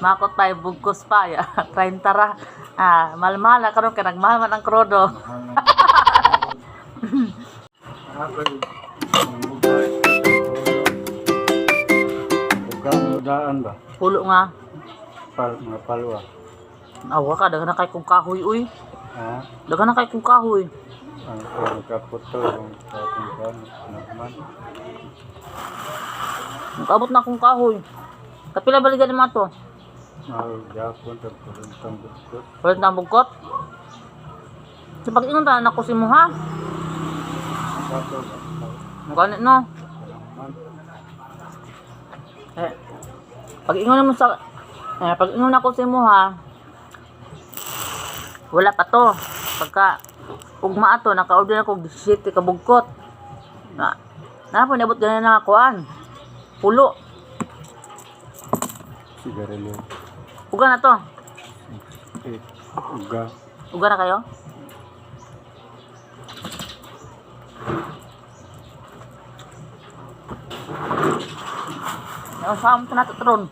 Makot tayo bugkos pa ya. 30 ra. Mahal-mahal na karon kay nagmahal man ang krodo. Daan ba? Pulo nga. Mga palwa. Awa ka daghan na kay kung kahoy uy. Ha? Daghan na kay kung kahoy. Ang pagkaputo yung ating naman. Nagabot na akong kahoy. Kapila balikan ni to? Japon, tagpurintang bukot. Palit na ang bugkot. Sa pag-ingon ta na ko si mo ha. Ganit no. Pag-ingon mo sa pag-ingon ako si mo ha. Wala pa to. Pagka ugma ato naka-order ako 17 ka bugkot. Na po nabot ganyan na kuan. Pulo. Sigarilyo. Uga na to. Uga. Uga na kayo? Saan mo na tutron?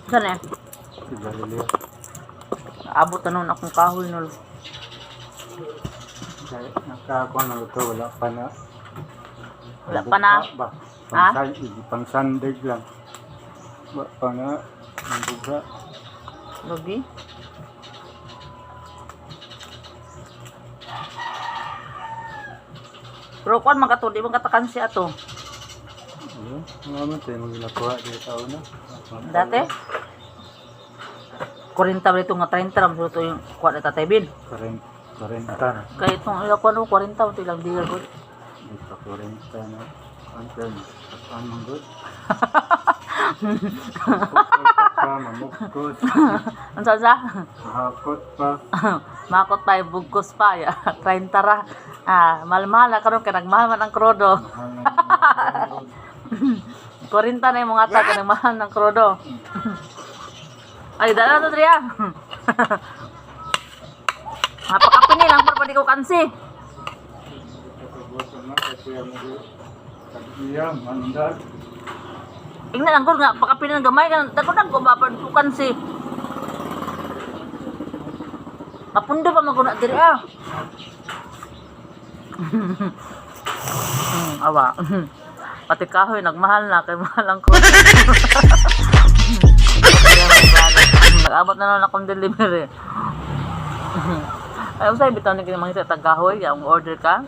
Saan eh? Sigarilyo. Naabot na nun akong kahoy nul. Nakakuha na ito, wala pa na. Wala pa na? Ba? Ha? Pang sandig lang. Wala pa na. Ang buga. Lagi? Pero kuan man kato, di man katakan siya to. Ayun. Mga tayo maglakuha dito na. Dati? 40 ba ito nga 30 ram so ito yung kuan na tatay Bin. 40 na. Kaya itong ilakuan ko 40 ito ilang diya good. Dito 40 na. Antan. Anong good? Mamukot. Ang sa? Mahakot pa. Makot tayo bugkos pa ya. 30 ra. Mahal-mahal na karon kay nagmahal man ang krodo. 40 na yung mga tao kay nagmahal ng krodo. Ay, dala to Tria. Napakapini lang para pwede ko kansi. Ingnan lang ko nga pakapini ng gamay kan dako nang gumapad ko kansi. Mapundo pa maguna diri awa. Pati kahoy nagmahal na kay mahal ang krodo. Nag-abot na lang akong delivery. Ay, usay bitaw ni kinamangita tagahoy, ang order ka.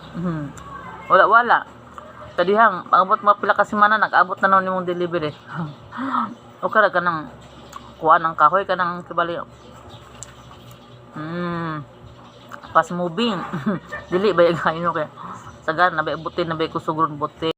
Wala. Tadihang, pag-abot mo pila ka semana, nag-abot na lang nimong delivery. O ka nang kuha ng kahoy, ka nang kibali. Fast moving. Dili ba yung kaino kaya? Sagan, nabibutin, nabi ko sugron buti.